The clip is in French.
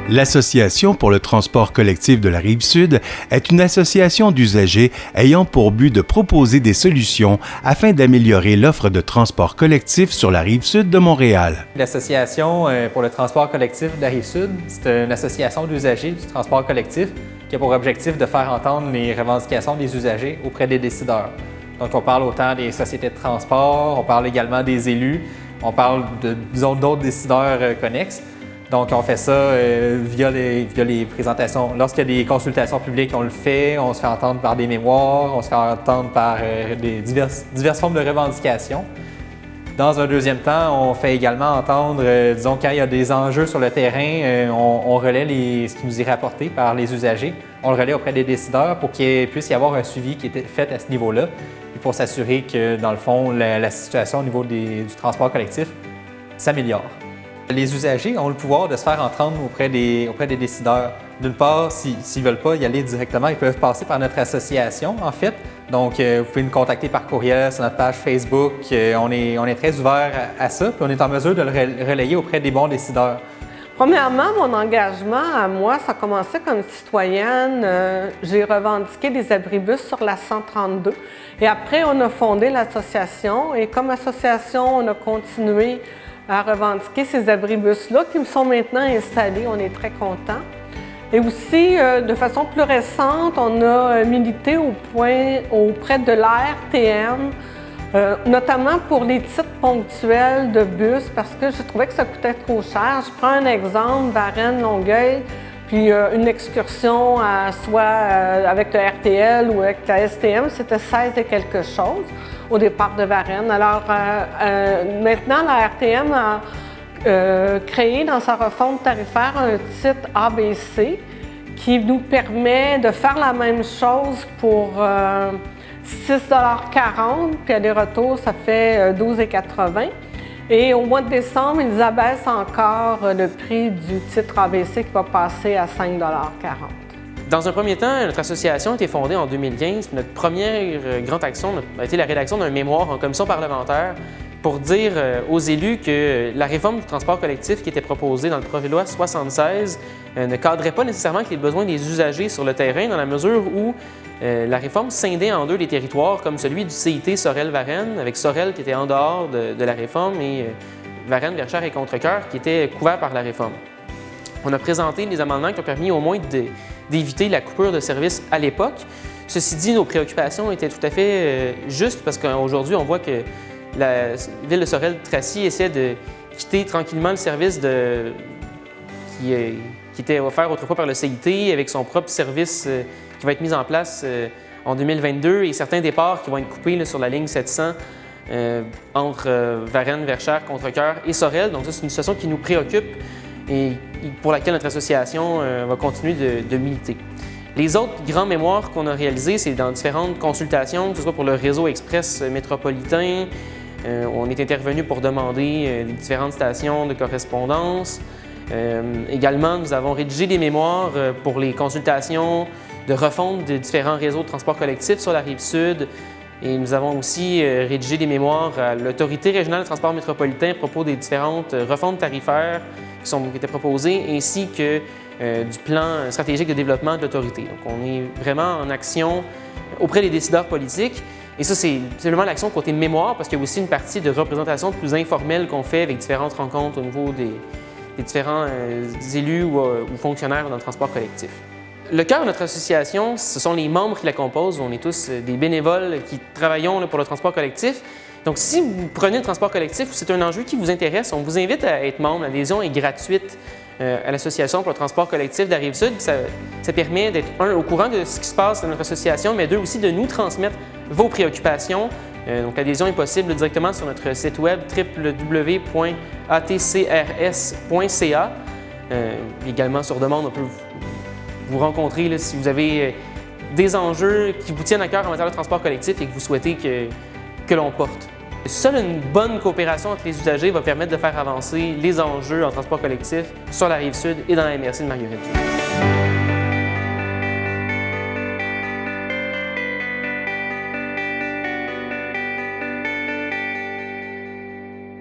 L'Association pour le transport collectif de la Rive-Sud est une association d'usagers ayant pour but de proposer des solutions afin d'améliorer l'offre de transport collectif sur la Rive-Sud de Montréal. L'Association pour le transport collectif de la Rive-Sud, c'est une association d'usagers du transport collectif qui a pour objectif de faire entendre les revendications des usagers auprès des décideurs. Donc on parle autant des sociétés de transport, on parle également des élus, on parle d'autres décideurs connexes. Donc, on fait ça via les présentations. Lorsqu'il y a des consultations publiques, on le fait. On se fait entendre par des mémoires, on se fait entendre par diverses formes de revendications. Dans un deuxième temps, on fait également entendre, disons, quand il y a des enjeux sur le terrain, on relaie ce qui nous est rapporté par les usagers. On le relaie auprès des décideurs pour qu'il puisse y avoir un suivi qui est fait à ce niveau-là et pour s'assurer que, dans le fond, la situation au niveau du transport collectif s'améliore. Les usagers ont le pouvoir de se faire entendre auprès des décideurs. D'une part, s'ils ne veulent pas y aller directement, ils peuvent passer par notre association, en fait. Donc, vous pouvez nous contacter par courriel sur notre page Facebook. On est très ouvert à ça, puis on est en mesure de le relayer auprès des bons décideurs. Premièrement, mon engagement à moi, ça a commencé comme citoyenne. J'ai revendiqué des abribus sur la 132. Et après, on a fondé l'association. Et comme association, on a continué à revendiquer ces abribus-là qui me sont maintenant installés. On est très contents. Et aussi, de façon plus récente, on a milité auprès de l'ARTM, notamment pour les titres ponctuels de bus, parce que je trouvais que ça coûtait trop cher. Je prends un exemple, Varennes-Longueuil, puis une excursion soit avec le RTL ou avec la STM, c'était 16 et quelque chose au départ de Varennes. Alors maintenant, la RTM a créé dans sa refonte tarifaire un titre ABC qui nous permet de faire la même chose pour 6,40 $, puis à des retours, ça fait 12,80 $. Et au mois de décembre, ils abaissent encore le prix du titre ABC qui va passer à 5,40 $. Dans un premier temps, notre association a été fondée en 2015. Notre première grande action a été la rédaction d'un mémoire en commission parlementaire pour dire aux élus que la réforme du transport collectif qui était proposée dans le projet de loi 76 ne cadrait pas nécessairement avec les besoins des usagers sur le terrain, dans la mesure où la réforme scindait en deux les territoires, comme celui du CIT Sorel-Varennes, avec Sorel qui était en dehors de la réforme et Varennes, Verchères et Contrecœur qui étaient couverts par la réforme. On a présenté des amendements qui ont permis au moins d'éviter la coupure de services à l'époque. Ceci dit, nos préoccupations étaient tout à fait justes parce qu'aujourd'hui, on voit que la ville de Sorel-Tracy essaie de quitter tranquillement le service qui était offert autrefois par le CIT avec son propre service qui va être mis en place en 2022 et certains départs qui vont être coupés là, sur la ligne 700 entre Varennes, Verchères, Contrecœur et Sorel. Donc ça, c'est une situation qui nous préoccupe et pour laquelle notre association va continuer de militer. Les autres grands mémoires qu'on a réalisés, c'est dans différentes consultations, que ce soit pour le réseau express métropolitain. On est intervenu pour demander différentes stations de correspondance. Également, nous avons rédigé des mémoires pour les consultations de refonte de différents réseaux de transport collectif sur la Rive-Sud. Et nous avons aussi rédigé des mémoires à l'Autorité régionale de transport métropolitain à propos des différentes refontes tarifaires qui étaient proposées, ainsi que du plan stratégique de développement de l'autorité. Donc, on est vraiment en action auprès des décideurs politiques. Et ça, c'est simplement l'action côté mémoire, parce qu'il y a aussi une partie de représentation plus informelle qu'on fait avec différentes rencontres au niveau des différents élus ou fonctionnaires dans le transport collectif. Le cœur de notre association, ce sont les membres qui la composent. On est tous des bénévoles qui travaillons pour le transport collectif. Donc, si vous prenez le transport collectif ou c'est un enjeu qui vous intéresse, on vous invite à être membre. L'adhésion est gratuite à l'Association pour le transport collectif de la Rive-Sud. Ça permet d'être, un, au courant de ce qui se passe dans notre association, mais deux, aussi de nous transmettre vos préoccupations. Donc, l'adhésion est possible directement sur notre site web www.atcrs.ca. Également, sur demande, on peut vous rencontrer là, si vous avez des enjeux qui vous tiennent à cœur en matière de transport collectif et que vous souhaitez que l'on porte. Seule une bonne coopération entre les usagers va permettre de faire avancer les enjeux en transport collectif sur la Rive-Sud et dans la MRC de Marguerite.